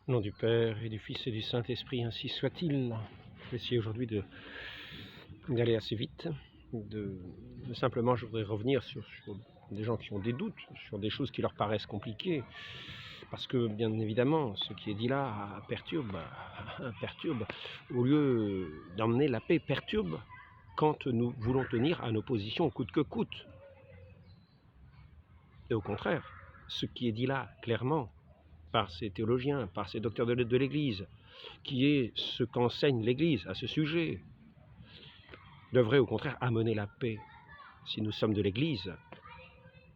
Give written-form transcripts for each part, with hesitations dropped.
Au nom du Père et du Fils et du Saint-Esprit, ainsi soit-il. Je vais essayer aujourd'hui d'aller assez vite. Simplement, je voudrais revenir sur des gens qui ont des doutes, sur des choses qui leur paraissent compliquées. Parce que, bien évidemment, ce qui est dit là perturbe, au lieu d'emmener la paix, perturbe quand nous voulons tenir à nos positions coûte que coûte. Et au contraire, ce qui est dit là, clairement, par ces théologiens, par ces docteurs de l'Église, qui est ce qu'enseigne l'Église à ce sujet, devrait au contraire amener la paix. Si nous sommes de l'Église,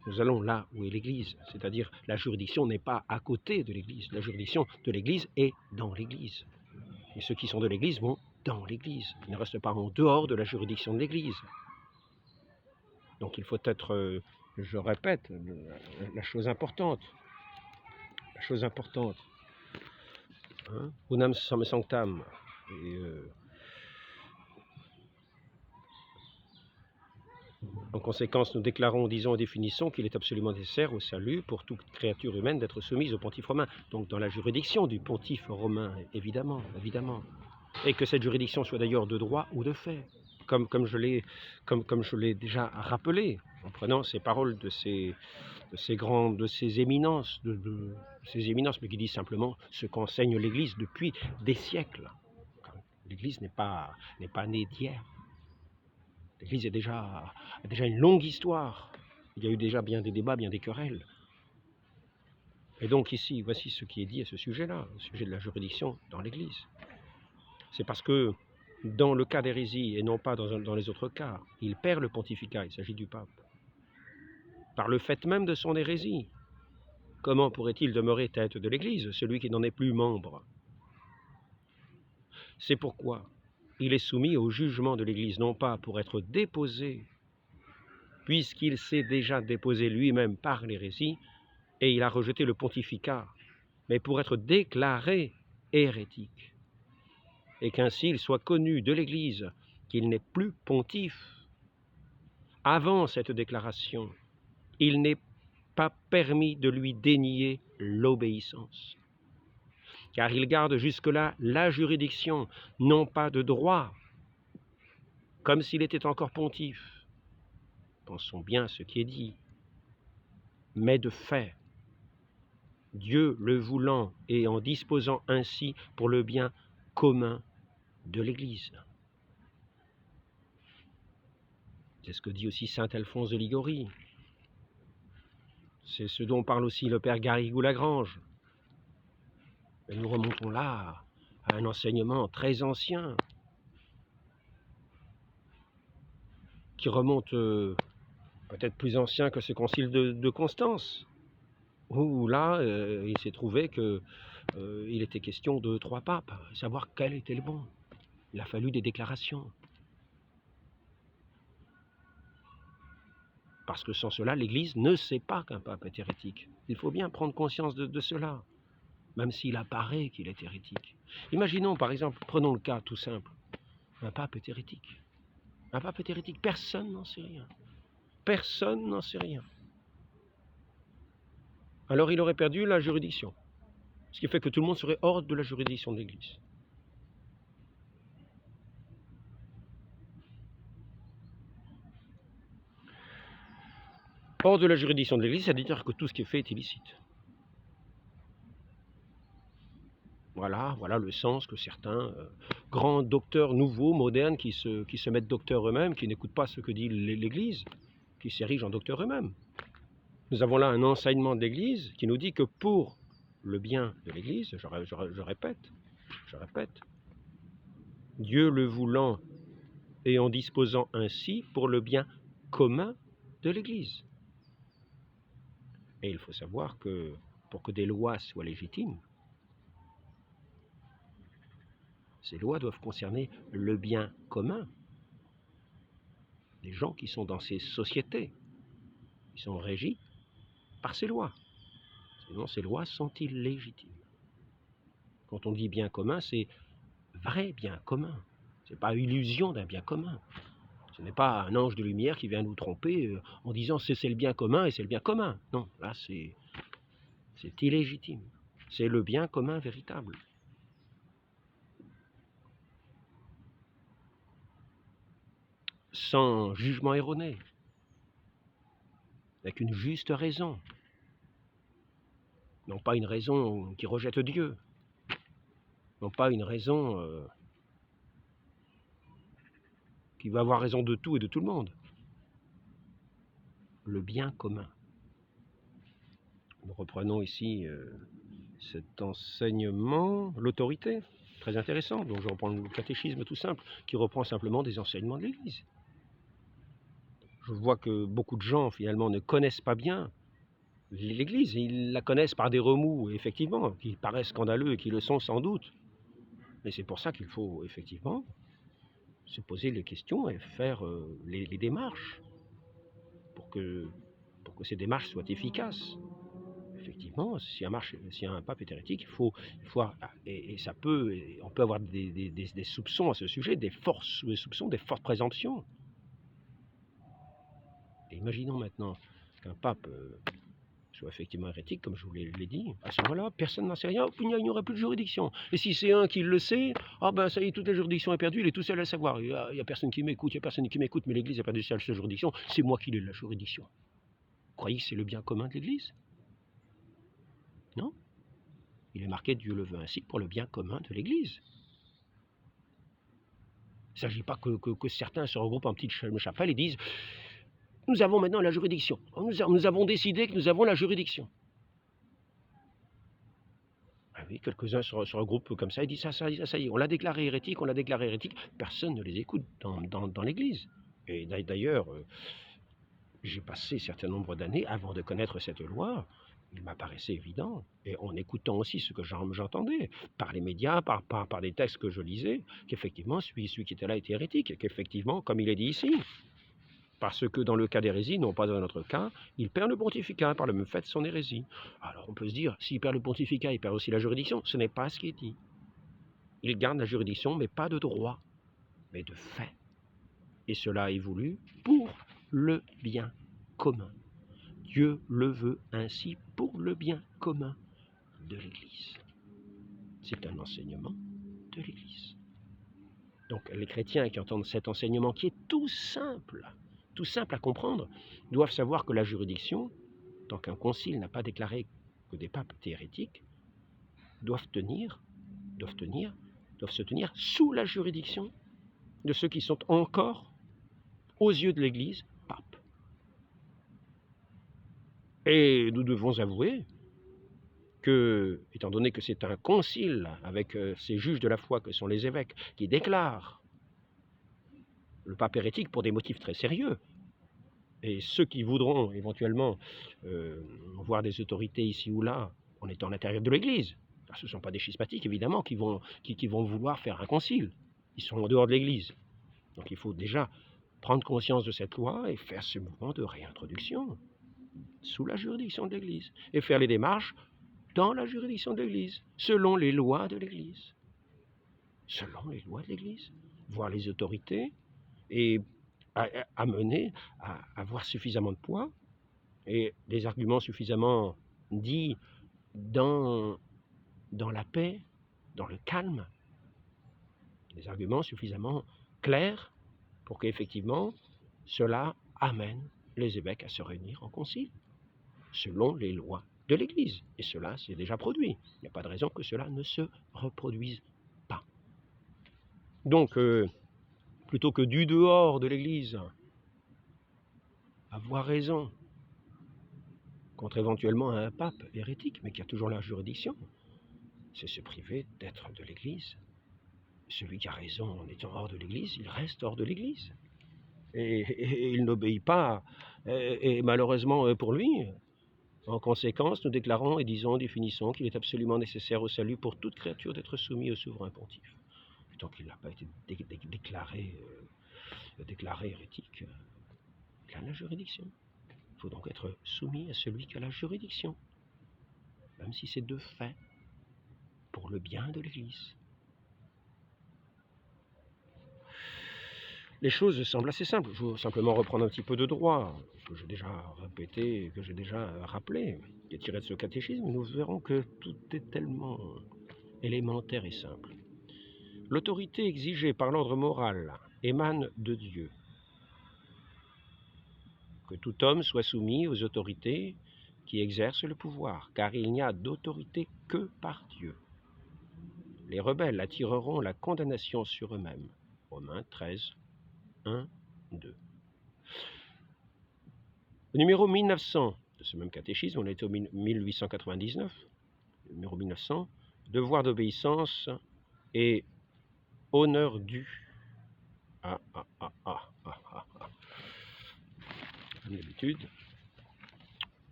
nous allons là où est l'Église, c'est-à-dire la juridiction n'est pas à côté de l'Église, la juridiction de l'Église est dans l'Église. Et ceux qui sont de l'Église vont dans l'Église, ils ne restent pas en dehors de la juridiction de l'Église. Donc il faut être, je répète, la chose importante, hein, unam sanctam, et en conséquence, nous déclarons, disons et définissons qu'il est absolument nécessaire au salut pour toute créature humaine d'être soumise au pontife romain, donc dans la juridiction du pontife romain, évidemment. Et que cette juridiction soit d'ailleurs de droit ou de fait, comme je l'ai déjà rappelé, en prenant ces paroles de ces éminences, mais qui disent simplement ce qu'enseigne l'Église depuis des siècles. L'Église n'est pas née d'hier. L'Église a déjà une longue histoire. Il y a eu déjà bien des débats, bien des querelles. Et donc ici, voici ce qui est dit à ce sujet-là, au sujet de la juridiction dans l'Église. C'est parce que dans le cas d'hérésie, et non pas dans les autres cas, il perd le pontificat, il s'agit du pape. Par le fait même de son hérésie, comment pourrait-il demeurer tête de l'Église, celui qui n'en est plus membre? C'est pourquoi il est soumis au jugement de l'Église, non pas pour être déposé, puisqu'il s'est déjà déposé lui-même par l'hérésie, et il a rejeté le pontificat, mais pour être déclaré hérétique, et qu'ainsi il soit connu de l'Église qu'il n'est plus pontife. Avant cette déclaration, il n'est pas permis de lui dénier l'obéissance, car il garde jusque-là la juridiction, non pas de droit, comme s'il était encore pontife. Pensons bien à ce qui est dit, mais de fait, Dieu le voulant et en disposant ainsi pour le bien commun de l'Église. C'est ce que dit aussi saint Alphonse de Liguori. C'est ce dont parle aussi le père Garrigou-Lagrange. Et nous remontons là à un enseignement très ancien, qui remonte peut-être plus ancien que ce concile de Constance, où là, il s'est trouvé qu'il était question de 3 papes, savoir quel était le bon. Il a fallu des déclarations. Parce que sans cela, l'Église ne sait pas qu'un pape est hérétique. Il faut bien prendre conscience de cela, même s'il apparaît qu'il est hérétique. Imaginons, par exemple, prenons le cas tout simple, un pape est hérétique. Un pape est hérétique, personne n'en sait rien. Personne n'en sait rien. Alors il aurait perdu la juridiction, ce qui fait que tout le monde serait hors de la juridiction de l'Église. Hors de la juridiction de l'Église, c'est-à-dire que tout ce qui est fait est illicite. Voilà le sens que certains grands docteurs nouveaux, modernes, qui se mettent docteurs eux-mêmes, qui n'écoutent pas ce que dit l'Église, qui s'érigent en docteurs eux-mêmes. Nous avons là un enseignement de l'Église qui nous dit que pour le bien de l'Église, je répète, Dieu le voulant et en disposant ainsi pour le bien commun de l'Église. Et il faut savoir que pour que des lois soient légitimes, ces lois doivent concerner le bien commun des gens qui sont dans ces sociétés, qui sont régis par ces lois. Sinon, ces lois sont illégitimes. Quand on dit bien commun, c'est vrai bien commun. Ce n'est pas illusion d'un bien commun. Ce n'est pas un ange de lumière qui vient nous tromper en disant c'est le bien commun et c'est le bien commun. Non, là c'est illégitime. C'est le bien commun véritable. Sans jugement erroné, avec une juste raison. Non pas une raison qui rejette Dieu, non pas une raison qui va avoir raison de tout et de tout le monde. Le bien commun. Nous reprenons ici cet enseignement, l'autorité, très intéressant. Donc je reprends le catéchisme tout simple, qui reprend simplement des enseignements de l'Église. Je vois que beaucoup de gens finalement ne connaissent pas bien l'Église. Ils la connaissent par des remous, effectivement, qui paraissent scandaleux et qui le sont sans doute. Mais c'est pour ça qu'il faut effectivement se poser les questions et faire les démarches pour que ces démarches soient efficaces. Effectivement, si un pape est hérétique, il faut et ça peut, on peut avoir des soupçons à ce sujet, des soupçons, des fortes présomptions. Et imaginons maintenant qu'un pape soit effectivement hérétique, comme je vous l'ai dit, à ce moment-là, personne n'en sait rien, il n'y aurait plus de juridiction. Et si c'est un qui le sait, ah ben ça y est, toute la juridiction est perdue, il est tout seul à savoir. Il n'y a personne qui m'écoute, mais l'Église a perdu sa juridiction, c'est moi qui l'ai la juridiction. Vous croyez que c'est le bien commun de l'Église? Non. Il est marqué Dieu le veut ainsi pour le bien commun de l'Église. Il ne s'agit pas que certains se regroupent en petite chapelle et disent « Nous avons maintenant la juridiction. Nous avons décidé que nous avons la juridiction. » Ah oui, quelques-uns se regroupent comme ça et disent ça y est, on l'a déclaré hérétique, Personne ne les écoute dans l'Église. Et d'ailleurs, j'ai passé un certain nombre d'années avant de connaître cette loi. Il m'apparaissait évident, et en écoutant aussi ce que j'entendais, par les médias, par des textes que je lisais, qu'effectivement, celui qui était là était hérétique, et qu'effectivement, comme il est dit ici, parce que dans le cas d'hérésie, non pas dans notre cas, il perd le pontificat par le même fait de son hérésie. Alors on peut se dire, s'il perd le pontificat, il perd aussi la juridiction. Ce n'est pas ce qui est dit. Il garde la juridiction, mais pas de droit, mais de fait. Et cela est voulu pour le bien commun. Dieu le veut ainsi pour le bien commun de l'Église. C'est un enseignement de l'Église. Donc les chrétiens qui entendent cet enseignement qui est tout simple à comprendre, doivent savoir que la juridiction, tant qu'un concile n'a pas déclaré que des papes étaient hérétiques, doivent se tenir sous la juridiction de ceux qui sont encore, aux yeux de l'Église, papes. Et nous devons avouer que, étant donné que c'est un concile avec ces juges de la foi que sont les évêques qui déclarent le pape hérétique pour des motifs très sérieux, et ceux qui voudront éventuellement voir des autorités ici ou là en étant à l'intérieur de l'Église, car ce ne sont pas des schismatiques évidemment qui vont vouloir faire un concile, ils sont en dehors de l'Église. Donc il faut déjà prendre conscience de cette loi et faire ce mouvement de réintroduction sous la juridiction de l'Église, et faire les démarches dans la juridiction de l'Église, selon les lois de l'Église. Selon les lois de l'Église. Voir les autorités et amener à avoir suffisamment de poids et des arguments suffisamment dits dans la paix, dans le calme, des arguments suffisamment clairs pour qu'effectivement cela amène les évêques à se réunir en concile, selon les lois de l'Église. Et cela s'est déjà produit. Il n'y a pas de raison que cela ne se reproduise pas. Donc, plutôt que du dehors de l'Église, avoir raison contre éventuellement un pape hérétique, mais qui a toujours la juridiction, c'est se priver d'être de l'Église. Celui qui a raison en étant hors de l'Église, il reste hors de l'Église. Et il n'obéit pas. Et malheureusement pour lui, en conséquence, nous déclarons et disons, définissons qu'il est absolument nécessaire au salut pour toute créature d'être soumis au souverain pontife. Et tant qu'il n'a pas été déclaré hérétique, il a la juridiction. Il faut donc être soumis à celui qui a la juridiction, même si c'est de fait, pour le bien de l'Église. Les choses semblent assez simples. Je veux simplement reprendre un petit peu de droit, que j'ai déjà répété, que j'ai déjà rappelé. qui est tiré de ce catéchisme, nous verrons que tout est tellement élémentaire et simple. L'autorité exigée par l'ordre moral émane de Dieu. Que tout homme soit soumis aux autorités qui exercent le pouvoir, car il n'y a d'autorité que par Dieu. Les rebelles attireront la condamnation sur eux-mêmes. Romains 13, 1, 2. Le numéro 1900 de ce même catéchisme, on est au 1899, numéro 1900, devoir d'obéissance et honneur dû. Comme d'habitude.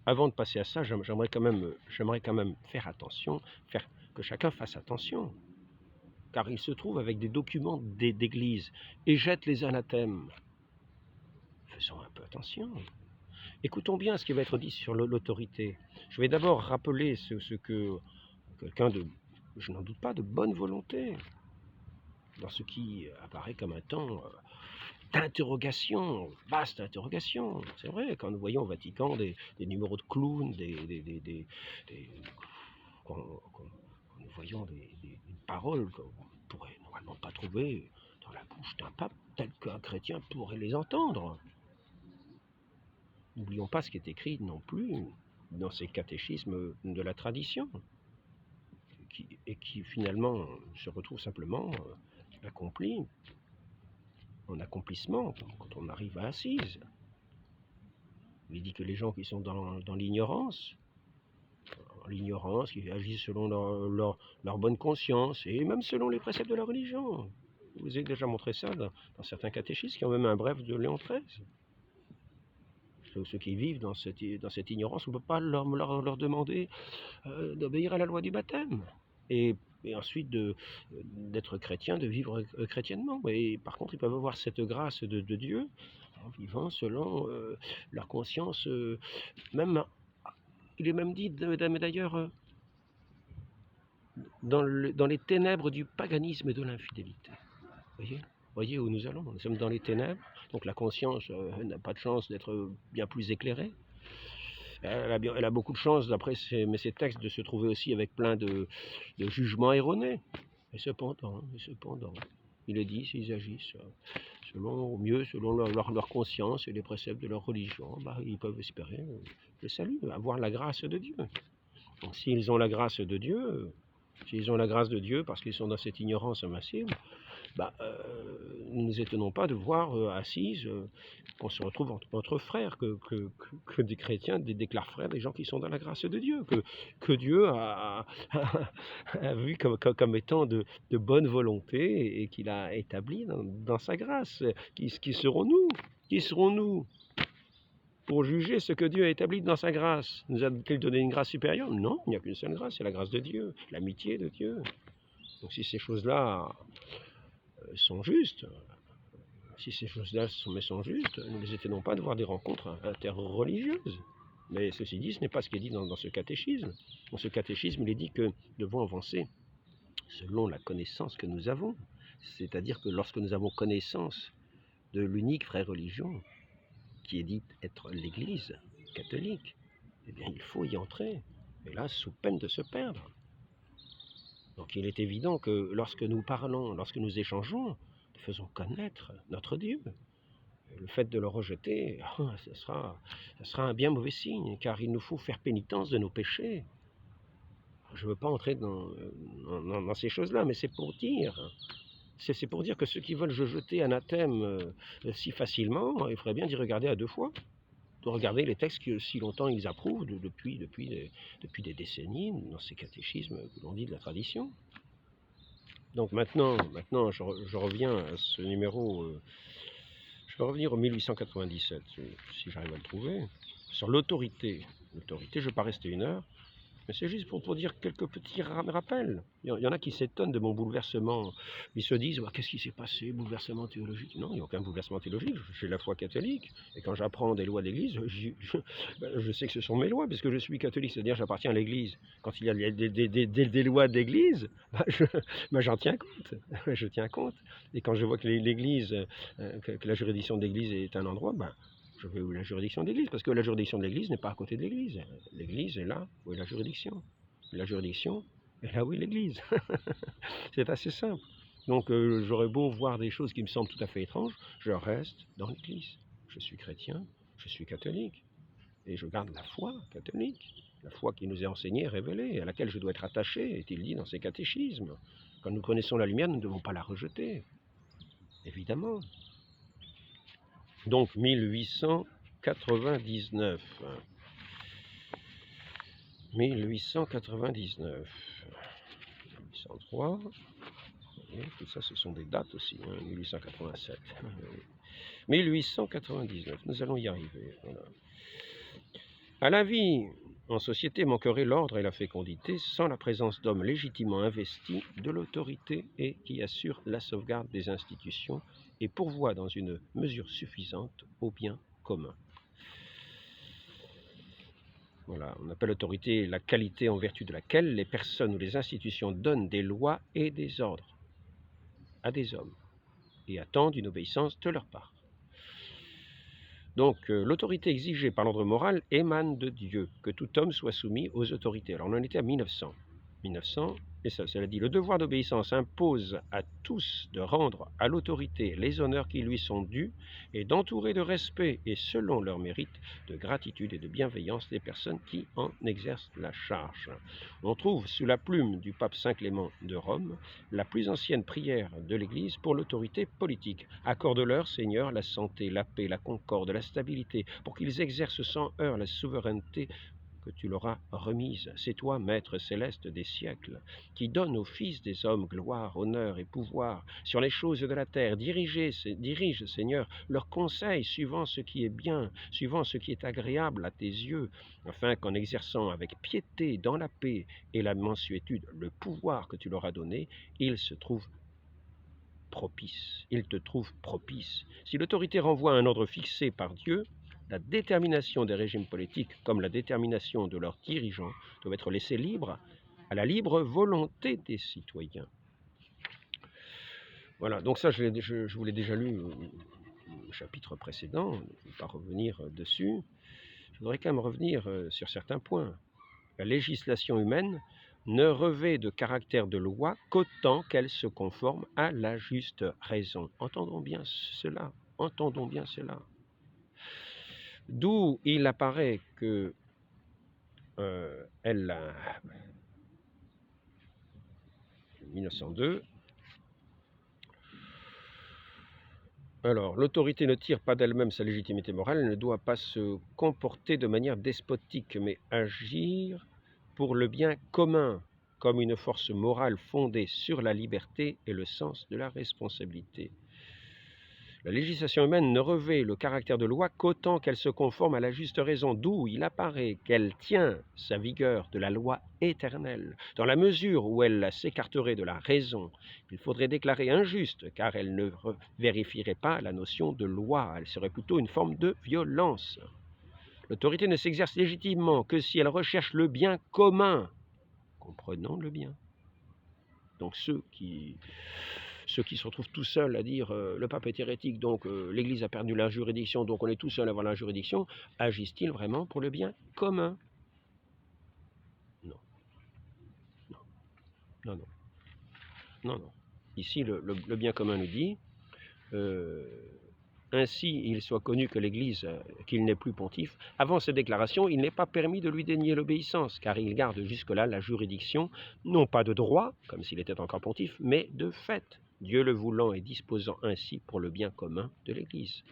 Avant de passer à ça, j'aimerais quand même faire attention, que chacun fasse attention, car il se trouve avec des documents d'église et jette les anathèmes. Faisons un peu attention. Écoutons bien ce qui va être dit sur l'autorité. Je vais d'abord rappeler ce que quelqu'un de, je n'en doute pas, de bonne volonté, dans ce qui apparaît comme un temps d'interrogation, vaste interrogation. C'est vrai, quand nous voyons au Vatican des numéros de clowns, quand nous voyons des paroles qu'on ne pourrait normalement pas trouver dans la bouche d'un pape tel qu'un chrétien pourrait les entendre. N'oublions pas ce qui est écrit non plus dans ces catéchismes de la tradition, et qui finalement se retrouve simplement accompli en accomplissement quand on arrive à Assise. Il dit que les gens qui sont dans l'ignorance, qui agissent selon leur bonne conscience et même selon les préceptes de la religion. Je vous ai déjà montré ça dans certains catéchismes qui ont même un bref de Léon XIII. Ceux qui vivent dans cette ignorance, on ne peut pas leur demander d'obéir à la loi du baptême. Et ensuite d'être chrétien, de vivre chrétiennement. Et par contre, ils peuvent avoir cette grâce de Dieu en vivant selon leur conscience. Il est même dit, d'ailleurs, dans les ténèbres du paganisme et de l'infidélité. Voyez où nous allons. Nous sommes dans les ténèbres, donc la conscience n'a pas de chance d'être bien plus éclairée. Elle a beaucoup de chance, d'après ces textes, de se trouver aussi avec plein de jugements erronés. Et cependant, il est dit, s'ils agissent au mieux selon leur conscience et les préceptes de leur religion, ils peuvent espérer le salut, avoir la grâce de Dieu. Donc s'ils ont la grâce de Dieu, parce qu'ils sont dans cette ignorance massive, nous ne nous étonnons pas de voir Assise qu'on se retrouve entre frères, que des chrétiens déclarent frères des gens qui sont dans la grâce de Dieu, que Dieu a vu comme étant de bonne volonté et qu'il a établi dans sa grâce. Qui serons-nous pour juger ce que Dieu a établi dans sa grâce? Nous a-t-il donné une grâce supérieure? Non, il n'y a qu'une seule grâce, c'est la grâce de Dieu, l'amitié de Dieu. Donc si ces choses-là sont justes, sont justes, nous ne les étonnons pas de voir des rencontres interreligieuses. Mais ceci dit, ce n'est pas ce qui est dit dans ce catéchisme. Dans ce catéchisme, il est dit que nous devons avancer selon la connaissance que nous avons. C'est-à-dire que lorsque nous avons connaissance de l'unique vraie religion, qui est dite être l'Église catholique, eh bien il faut y entrer, et là sous peine de se perdre. Donc il est évident que lorsque nous parlons, lorsque nous échangeons, nous faisons connaître notre Dieu. Le fait de le rejeter, ce sera un bien mauvais signe, car il nous faut faire pénitence de nos péchés. Je ne veux pas entrer dans ces choses-là, mais c'est pour dire que ceux qui veulent jeter anathème si facilement, il faudrait bien d'y regarder à deux fois, de regarder les textes que si longtemps ils approuvent depuis des décennies dans ces catéchismes que l'on dit de la tradition. Donc maintenant je reviens à ce numéro, je vais revenir au 1897, si j'arrive à le trouver, sur l'autorité. L'autorité, je ne vais pas rester une heure, mais c'est juste pour dire quelques petits rappels. Il y en a qui s'étonnent de mon bouleversement. Ils se disent, qu'est-ce qui s'est passé, bouleversement théologique? Non, il n'y a aucun bouleversement théologique. J'ai la foi catholique. Et quand j'apprends des lois d'église, je sais que ce sont mes lois, puisque je suis catholique, c'est-à-dire j'appartiens à l'église. Quand il y a des lois d'église, j'en tiens compte. Je tiens compte. Et quand je vois que l'église, que la juridiction d'église est un endroit, Je vais où la juridiction de l'Église, parce que la juridiction de l'Église n'est pas à côté de l'Église. L'Église est là où est la juridiction. La juridiction est là où est l'Église. C'est assez simple. Donc j'aurais beau voir des choses qui me semblent tout à fait étranges, je reste dans l'Église. Je suis chrétien, je suis catholique, et je garde la foi catholique, la foi qui nous est enseignée, révélée, à laquelle je dois être attaché, est-il dit dans ses catéchismes. Quand nous connaissons la lumière, nous ne devons pas la rejeter, évidemment. Donc 1899. 1899. 1803. Et tout ça, ce sont des dates aussi, hein, 1887. 1899, nous allons y arriver. Voilà. À la vie en société manquerait l'ordre et la fécondité sans la présence d'hommes légitimement investis de l'autorité et qui assurent la sauvegarde des institutions et pourvoient dans une mesure suffisante au bien commun. Voilà, on appelle l'autorité la qualité en vertu de laquelle les personnes ou les institutions donnent des lois et des ordres à des hommes et attendent une obéissance de leur part. Donc l'autorité exigée par l'ordre moral émane de Dieu, que tout homme soit soumis aux autorités. Alors on en était à 1900. 1900, et cela dit, le devoir d'obéissance impose à tous de rendre à l'autorité les honneurs qui lui sont dus et d'entourer de respect et selon leur mérite, de gratitude et de bienveillance les personnes qui en exercent la charge. On trouve sous la plume du pape Saint Clément de Rome la plus ancienne prière de l'Église pour l'autorité politique. Accorde-leur, Seigneur, la santé, la paix, la concorde, la stabilité, pour qu'ils exercent sans heurts la souveraineté que tu leur as remise. C'est toi, Maître céleste des siècles, qui donne aux fils des hommes gloire, honneur et pouvoir sur les choses de la terre. Dirige, Seigneur, leurs conseils suivant ce qui est bien, suivant ce qui est agréable à tes yeux, afin qu'en exerçant avec piété, dans la paix et la mansuétude, le pouvoir que tu leur as donné, ils se trouvent propice. Ils te trouvent propice. Si l'autorité renvoie à un ordre fixé par Dieu, la détermination des régimes politiques, comme la détermination de leurs dirigeants, doivent être laissées libres à la libre volonté des citoyens. Voilà, donc ça, je vous l'ai déjà lu au chapitre précédent, je ne vais pas revenir dessus. Je voudrais quand même revenir sur certains points. La législation humaine ne revêt de caractère de loi qu'autant qu'elle se conforme à la juste raison. Entendons bien cela, entendons bien cela. D'où il apparaît que 1902, alors l'autorité ne tire pas d'elle-même sa légitimité morale, elle ne doit pas se comporter de manière despotique, mais agir pour le bien commun, comme une force morale fondée sur la liberté et le sens de la responsabilité. La législation humaine ne revêt le caractère de loi qu'autant qu'elle se conforme à la juste raison, d'où il apparaît qu'elle tient sa vigueur de la loi éternelle. Dans la mesure où elle s'écarterait de la raison, il faudrait déclarer injuste, car elle ne vérifierait pas la notion de loi, elle serait plutôt une forme de violence. L'autorité ne s'exerce légitimement que si elle recherche le bien commun. Comprenons le bien. Donc ceux qui se retrouvent tout seuls à dire le pape est hérétique, donc l'Église a perdu la juridiction, donc on est tout seul à avoir la juridiction, agissent-ils vraiment pour le bien commun? Non. Non. Non, non. Non, non. Ici, le bien commun nous dit ainsi il soit connu que l'Église, qu'il n'est plus pontife, avant cette déclaration, il n'est pas permis de lui dénier l'obéissance, car il garde jusque-là la juridiction, non pas de droit, comme s'il était encore pontife, mais de fait, Dieu le voulant et disposant ainsi pour le bien commun de l'Église.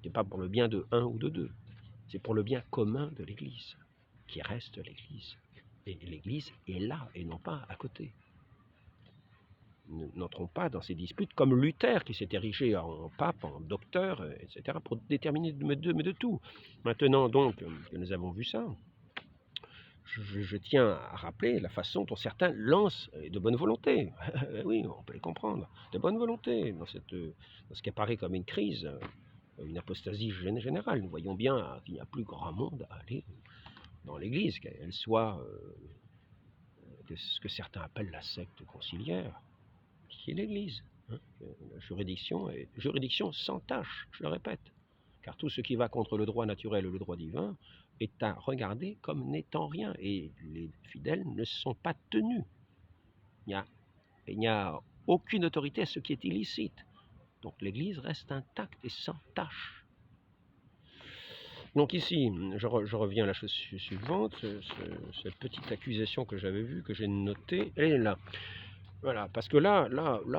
Ce n'est pas pour le bien de un ou de deux, c'est pour le bien commun de l'Église, qui reste l'Église. Et l'Église est là, et non pas à côté. N'entrons pas dans ces disputes comme Luther qui s'est érigé en pape, en docteur, etc., pour déterminer de tout. Maintenant donc que nous avons vu ça, je tiens à rappeler la façon dont certains lancent de bonne volonté. Oui, on peut les comprendre, de bonne volonté dans ce qui apparaît comme une crise, une apostasie générale. Nous voyons bien qu'il n'y a plus grand monde à aller dans l'Église, qu'elle soit ce que certains appellent la secte conciliaire, qui est l'Église. Hein. La juridiction est juridiction sans tâche, je le répète. car tout ce qui va contre le droit naturel ou le droit divin est à regarder comme n'étant rien, et les fidèles ne sont pas tenus. Il n'y a aucune autorité à ce qui est illicite. Donc l'Église reste intacte et sans tâche. Donc ici, je reviens à la chose suivante, cette petite accusation que j'avais vue, que j'ai notée, elle est là. Voilà, parce que là,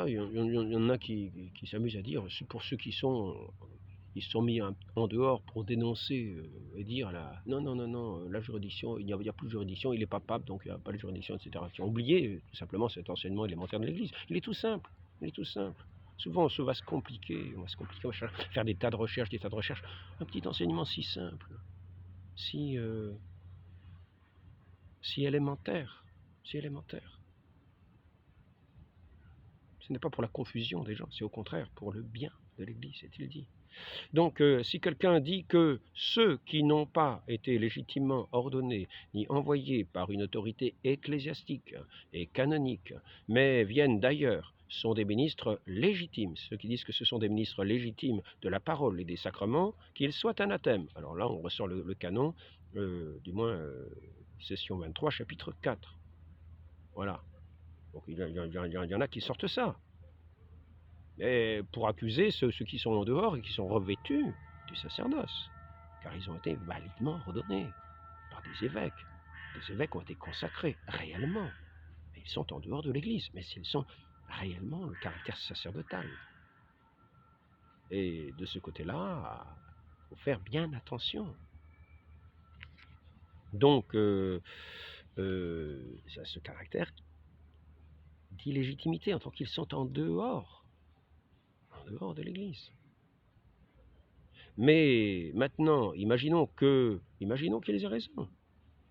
il y en a qui s'amusent à dire, pour ceux qui ils se sont mis en dehors pour dénoncer et dire non, la juridiction, il n'y a plus de juridiction, il n'est pas pape, donc il n'y a pas de juridiction, etc. Qui ont oublié tout simplement cet enseignement élémentaire de l'Église. Il est tout simple, Souvent, on va se compliquer, on va faire des tas de recherches, Un petit enseignement si simple, si élémentaire, Ce n'est pas pour la confusion des gens, c'est au contraire pour le bien de l'Église, est-il dit. Donc, si quelqu'un dit que ceux qui n'ont pas été légitimement ordonnés ni envoyés par une autorité ecclésiastique et canonique, mais viennent d'ailleurs, sont des ministres légitimes, ceux qui disent que ce sont des ministres légitimes de la parole et des sacrements, qu'ils soient anathèmes. Alors là, on ressort le canon, du moins, session 23, chapitre 4. Voilà. Donc, il y en a qui sortent ça. Et pour accuser ceux qui sont en dehors et qui sont revêtus du sacerdoce, car ils ont été validement redonnés par des évêques. Des évêques ont été consacrés réellement, mais ils sont en dehors de l'Église, mais s'ils sont réellement le caractère sacerdotal. Et de ce côté-là, il faut faire bien attention. Donc, ça a ce caractère d'illégitimité en tant qu'ils sont en dehors de l'Église. Mais maintenant, imaginons qu'ils aient raison,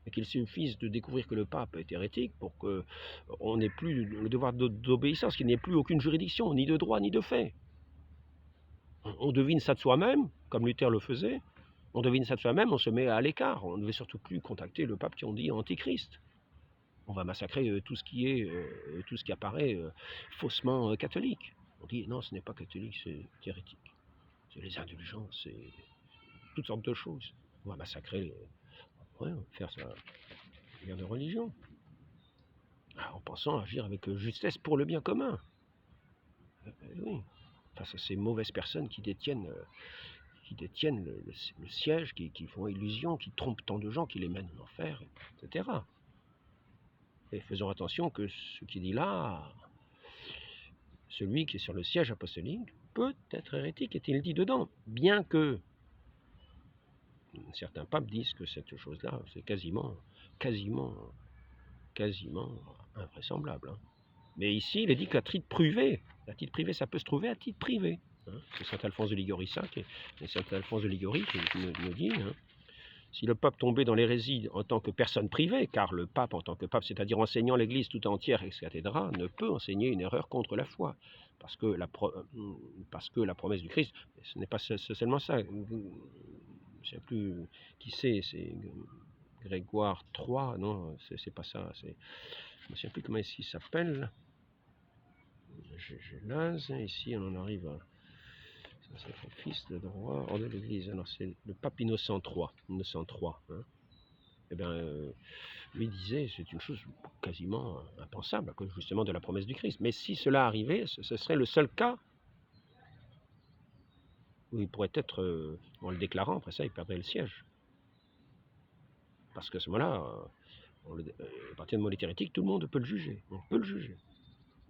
et qu'il suffise de découvrir que le pape est hérétique pour qu'on n'ait plus le devoir d'obéissance, qu'il n'y ait plus aucune juridiction, ni de droit, ni de fait. On devine ça de soi-même, comme Luther le faisait, on devine ça de soi-même, on se met à l'écart, on ne devait surtout plus contacter le pape qui on dit antichrist. On va massacrer tout ce qui apparaît faussement catholique. On dit non, ce n'est pas catholique, c'est hérétique. C'est les indulgences, c'est toutes sortes de choses. On va massacrer, faire sa guerre de religion, en pensant agir avec justesse pour le bien commun. Oui, face à ces mauvaises personnes qui détiennent le siège, qui font illusion, qui trompent tant de gens, qui les mènent en enfer, etc. Et faisons attention que ce qui dit là, celui qui est sur le siège apostolique, peut être hérétique, est-il dit dedans, bien que certains papes disent que cette chose-là, c'est quasiment invraisemblable. Mais ici, il est dit qu'à titre privé, ça peut se trouver à titre privé. C'est saint Alphonse de Liguori, qui nous dit, si le pape tombait dans l'hérésie en tant que personne privée, car le pape en tant que pape, c'est-à-dire enseignant l'Église tout entière ex cathedra, ne peut enseigner une erreur contre la foi, parce que la promesse du Christ, ce n'est pas seulement ça. Je ne sais plus qui c'est Grégoire III, non, c'est pas ça. Je ne sais plus comment il s'appelle. Gélase, ici on en arrive à sacrifice de droit hors de l'Église. Alors c'est le pape Innocent III. Eh bien, lui disait, c'est une chose quasiment impensable à cause justement de la promesse du Christ. Mais si cela arrivait, ce serait le seul cas où il pourrait être, en le déclarant, après ça, il perdrait le siège. Parce qu'à ce moment-là, à partir du moment où il est hérétique, tout le monde peut le juger. On peut le juger.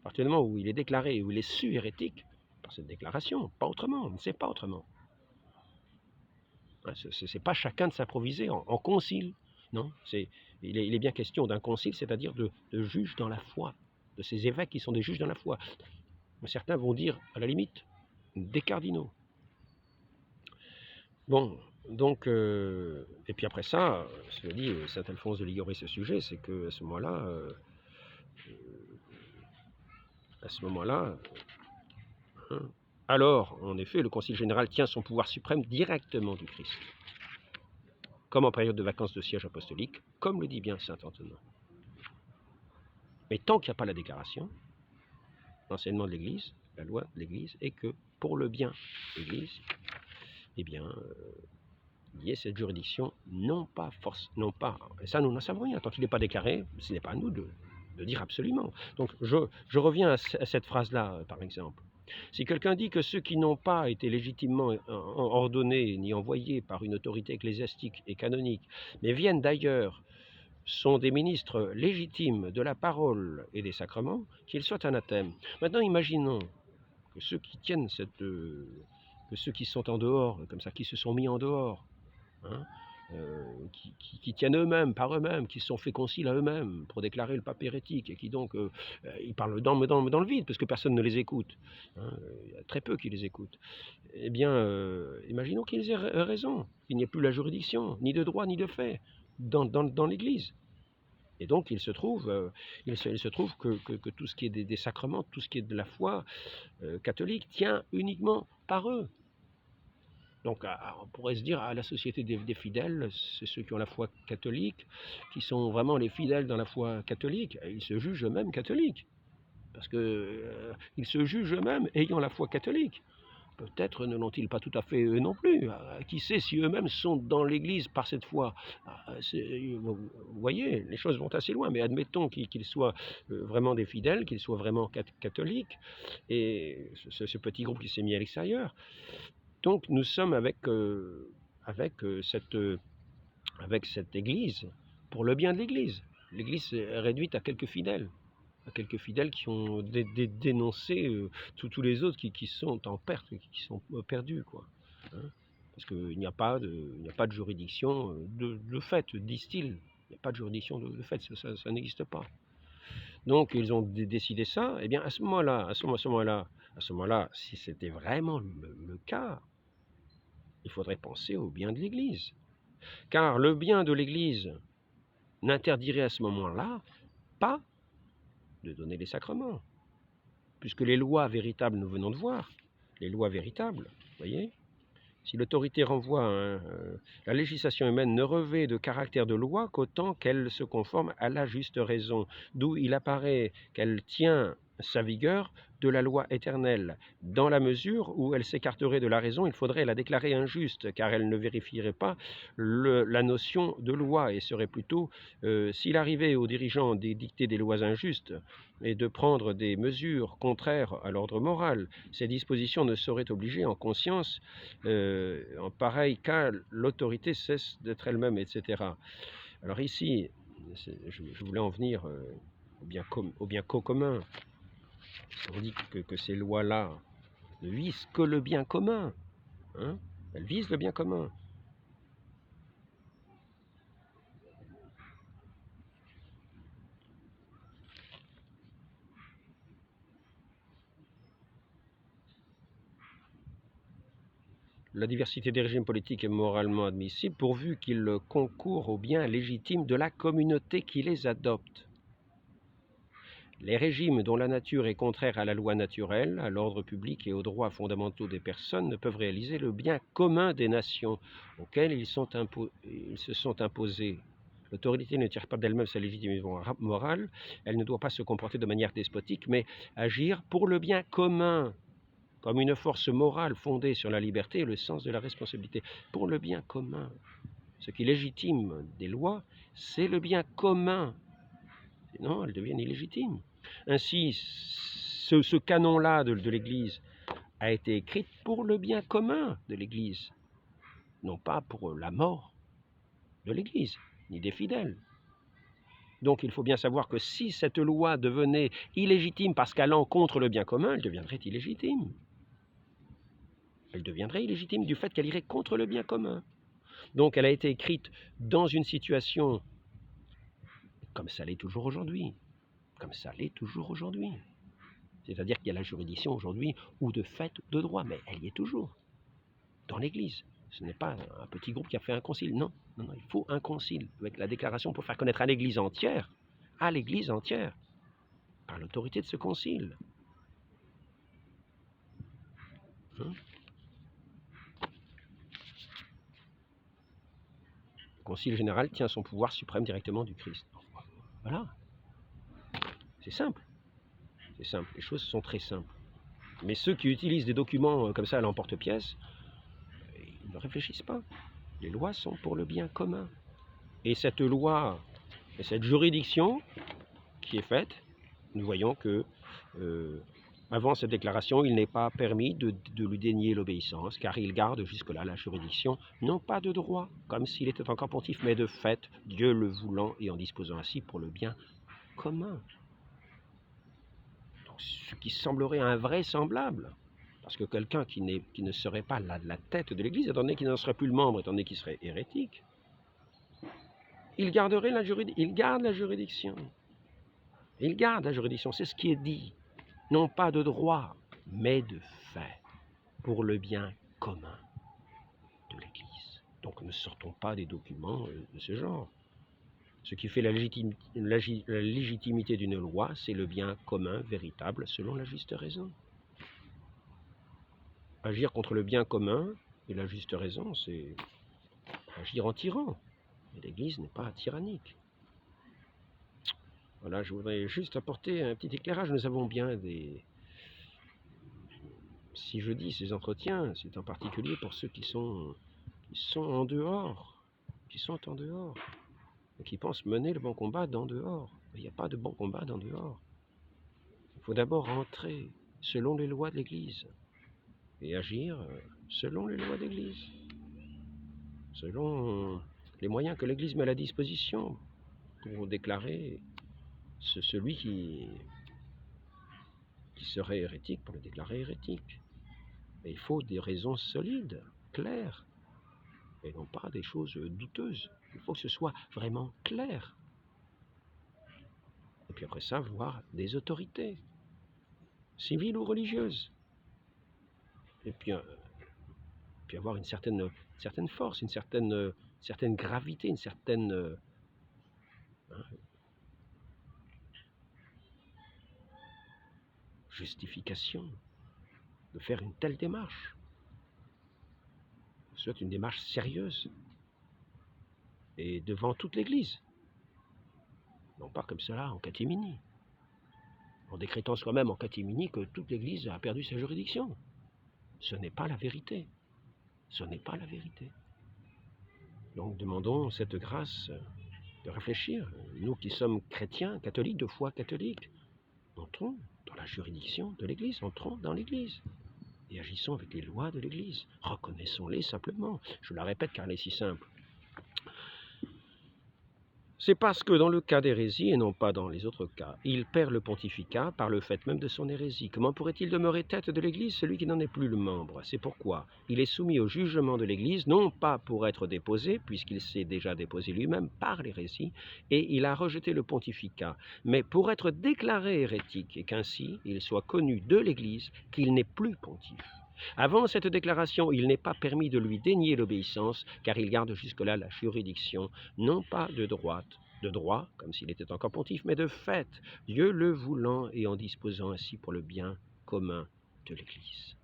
À partir du moment où il est déclaré, où il est su hérétique, par cette déclaration, pas autrement, on ne sait pas autrement. C'est pas chacun de s'improviser en concile. Non, il est bien question d'un concile, c'est-à-dire de juges dans la foi, de ces évêques qui sont des juges dans la foi. Certains vont dire, à la limite, des cardinaux. Bon, donc, et puis après ça, cela dit, saint Alphonse de Liguori, ce sujet, c'est qu'à ce moment-là, alors, en effet, le Concile général tient son pouvoir suprême directement du Christ, comme en période de vacances de siège apostolique, comme le dit bien saint Antonin. Mais tant qu'il n'y a pas la déclaration, l'enseignement de l'Église, la loi de l'Église, est que pour le bien de l'Église, eh bien, il y ait cette juridiction, non pas, et ça nous n'en savons rien, tant qu'il n'est pas déclaré, ce n'est pas à nous de dire absolument. Donc je reviens à cette phrase-là, par exemple. Si quelqu'un dit que ceux qui n'ont pas été légitimement ordonnés ni envoyés par une autorité ecclésiastique et canonique, mais viennent d'ailleurs, sont des ministres légitimes de la parole et des sacrements, qu'ils soient anathèmes. Maintenant, imaginons que ceux qui tiennent que ceux qui sont en dehors, comme ça, qui se sont mis en dehors, hein, qui tiennent eux-mêmes, par eux-mêmes, qui se sont fait concile à eux-mêmes pour déclarer le pape hérétique, et qui donc, ils parlent dans le vide, parce que personne ne les écoute, hein, il y a très peu qui les écoutent. Eh bien, imaginons qu'ils aient raison, qu'il n'y ait plus la juridiction, ni de droit, ni de fait, dans l'Église. Et donc, il se trouve que tout ce qui est des sacrements, tout ce qui est de la foi catholique, tient uniquement par eux. Donc, on pourrait se dire, la société des fidèles, c'est ceux qui ont la foi catholique, qui sont vraiment les fidèles dans la foi catholique. Ils se jugent eux-mêmes catholiques, parce qu'ils se jugent eux-mêmes ayant la foi catholique. Peut-être ne l'ont-ils pas tout à fait eux non plus. Qui sait si eux-mêmes sont dans l'Église par cette foi. Vous voyez, les choses vont assez loin, mais admettons qu'ils soient vraiment des fidèles, qu'ils soient vraiment catholiques, et ce petit groupe qui s'est mis à l'extérieur. Donc nous sommes avec cette Église, pour le bien de l'Église. L'Église est réduite à quelques fidèles qui ont dénoncé tous les autres qui sont en perte, qui sont perdus, quoi. Hein, parce qu'il n'y a pas de juridiction de fait, disent-ils. Il n'y a pas de juridiction de fait, ça n'existe pas. Donc ils ont décidé ça. Eh bien à ce moment-là, si c'était vraiment le cas, il faudrait penser au bien de l'Église. Car le bien de l'Église n'interdirait à ce moment-là pas de donner les sacrements. Puisque les lois véritables, nous venons de voir, les lois véritables, vous voyez, si l'autorité renvoie la législation humaine ne revêt de caractère de loi qu'autant qu'elle se conforme à la juste raison, d'où il apparaît qu'elle tient sa vigueur de la loi éternelle. Dans la mesure où elle s'écarterait de la raison, il faudrait la déclarer injuste, car elle ne vérifierait pas la notion de loi, et serait plutôt, s'il arrivait aux dirigeants d'édicter des lois injustes et de prendre des mesures contraires à l'ordre moral, ces dispositions ne sauraient obliger en conscience, en pareil cas, l'autorité cesse d'être elle-même, etc. Alors ici, je voulais en venir au bien commun. On dit que ces lois-là ne visent que le bien commun. Hein, elles visent le bien commun. La diversité des régimes politiques est moralement admissible pourvu qu'ils concourent au bien légitime de la communauté qui les adopte. Les régimes dont la nature est contraire à la loi naturelle, à l'ordre public et aux droits fondamentaux des personnes ne peuvent réaliser le bien commun des nations auxquelles ils se sont imposés. L'autorité ne tire pas d'elle-même sa légitimité morale, elle ne doit pas se comporter de manière despotique, mais agir pour le bien commun, comme une force morale fondée sur la liberté et le sens de la responsabilité, pour le bien commun. Ce qui légitime des lois, c'est le bien commun. Sinon, elles deviennent illégitimes. Ainsi, ce canon-là de l'Église a été écrit pour le bien commun de l'Église, non pas pour la mort de l'Église, ni des fidèles. Donc il faut bien savoir que si cette loi devenait illégitime parce qu'allant contre le bien commun, elle deviendrait illégitime. Elle deviendrait illégitime du fait qu'elle irait contre le bien commun. Donc elle a été écrite dans une situation comme ça l'est toujours aujourd'hui. Comme ça l'est toujours aujourd'hui. C'est-à-dire qu'il y a la juridiction aujourd'hui, ou de fait, de droit, mais elle y est toujours, dans l'Église. Ce n'est pas un petit groupe qui a fait un concile, non, il faut un concile, avec la déclaration pour faire connaître à l'Église entière, par l'autorité de ce concile. Le concile général tient son pouvoir suprême directement du Christ. Voilà. C'est simple. C'est simple. Les choses sont très simples. Mais ceux qui utilisent des documents comme ça à l'emporte-pièce, ne réfléchissent pas. Les lois sont pour le bien commun. Et cette loi, et cette juridiction qui est faite, nous voyons que avant cette déclaration, il n'est pas permis de lui dénier l'obéissance, car il garde jusque-là la juridiction, non pas de droit, comme s'il était encore pontife, mais de fait, Dieu le voulant et en disposant ainsi pour le bien commun. Donc, ce qui semblerait invraisemblable, parce que quelqu'un qui ne serait pas la tête de l'Église, étant donné qu'il n'en serait plus le membre, étant donné qu'il serait hérétique, il garderait il garde la juridiction. Il garde la juridiction, c'est ce qui est dit. Non pas de droit, mais de fait, pour le bien commun de l'Église. Donc ne sortons pas des documents de ce genre. Ce qui fait la légitimité d'une loi, c'est le bien commun véritable selon la juste raison. Agir contre le bien commun et la juste raison, c'est agir en tyran. Et l'Église n'est pas tyrannique. Voilà, je voudrais juste apporter un petit éclairage. Nous avons bien si je dis ces entretiens, c'est en particulier pour ceux qui sont en dehors, et qui pensent mener le bon combat d'en dehors. Il n'y a pas de bon combat d'en dehors. Il faut d'abord entrer selon les lois de l'Église et agir selon les lois de l'Église, selon les moyens que l'Église met à la disposition pour déclarer celui qui serait hérétique, pour le déclarer hérétique. Mais il faut des raisons solides, claires, et non pas des choses douteuses. Il faut que ce soit vraiment clair. Et puis après ça, voir des autorités, civiles ou religieuses. Et puis avoir une certaine force, une certaine gravité, une certaine justification de faire une telle démarche. Soit une démarche sérieuse et devant toute l'Église. Non pas comme cela en catimini, en décrétant soi-même en catimini que toute l'Église a perdu sa juridiction. Ce n'est pas la vérité. Ce n'est pas la vérité. Donc demandons cette grâce de réfléchir. Nous qui sommes chrétiens, catholiques, de foi catholique, entrons dans la juridiction de l'Église, entrons dans l'Église et agissons avec les lois de l'Église. Reconnaissons-les simplement. Je la répète car elle est si simple. C'est parce que dans le cas d'hérésie, et non pas dans les autres cas, il perd le pontificat par le fait même de son hérésie. Comment pourrait-il demeurer tête de l'Église, celui qui n'en est plus le membre? C'est pourquoi il est soumis au jugement de l'Église, non pas pour être déposé, puisqu'il s'est déjà déposé lui-même par l'hérésie, et il a rejeté le pontificat, mais pour être déclaré hérétique, et qu'ainsi il soit connu de l'Église qu'il n'est plus pontife. Avant cette déclaration, il n'est pas permis de lui dénier l'obéissance, car il garde jusque-là la juridiction, non pas de droit, comme s'il était encore pontife, mais de fait, Dieu le voulant et en disposant ainsi pour le bien commun de l'Église.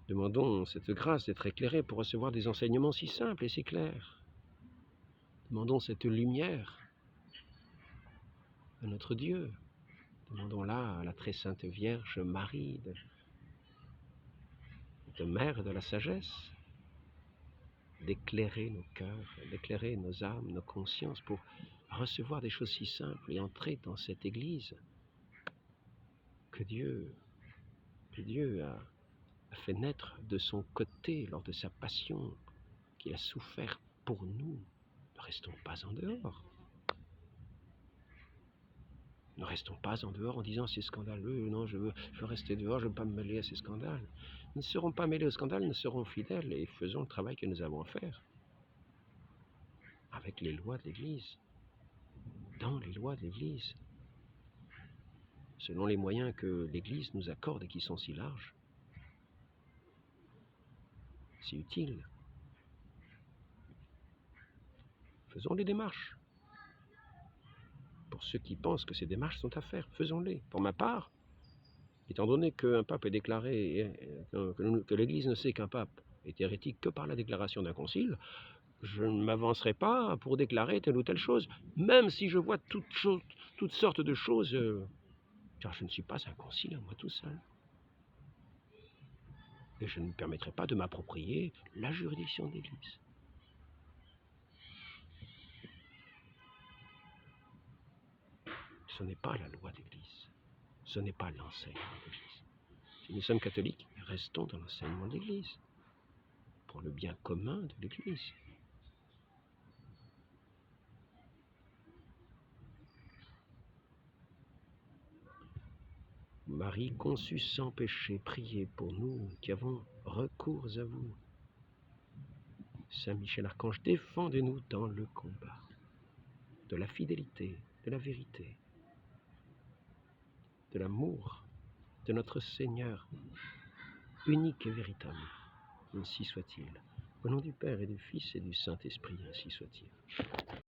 Demandons cette grâce d'être éclairés pour recevoir des enseignements si simples et si clairs. Demandons cette lumière à notre Dieu. Demandons-la à la très sainte Vierge Marie, de mère de la sagesse, d'éclairer nos cœurs, d'éclairer nos âmes, nos consciences pour recevoir des choses si simples et entrer dans cette Église que Dieu a fait naître de son côté lors de sa passion, qu'il a souffert pour nous. Ne restons pas en dehors. Ne restons pas en dehors en disant c'est scandaleux, non, je veux rester dehors, je ne veux pas me mêler à ces scandales. Nous ne serons pas mêlés aux scandales, nous serons fidèles et faisons le travail que nous avons à faire. Avec les lois de l'Église, dans les lois de l'Église, selon les moyens que l'Église nous accorde et qui sont si larges, si utiles. Faisons les démarches. Pour ceux qui pensent que ces démarches sont à faire, faisons-les. Pour ma part, étant donné qu'un pape est déclaré, que l'Église ne sait qu'un pape est hérétique que par la déclaration d'un concile, je ne m'avancerai pas pour déclarer telle ou telle chose, même si je vois toutes sortes de choses car je ne suis pas un concile à moi tout seul. Et je ne me permettrai pas de m'approprier la juridiction de l'Église. Ce n'est pas la loi d'Église, ce n'est pas l'enseignement d'Église. Si nous sommes catholiques, restons dans l'enseignement de l'Église, pour le bien commun de l'Église. Marie conçue sans péché, priez pour nous qui avons recours à vous. Saint Michel Archange, défendez-nous dans le combat de la fidélité, de la vérité, de l'amour de notre Seigneur, unique et véritable. Ainsi soit-il. Au nom du Père et du Fils et du Saint-Esprit, ainsi soit-il.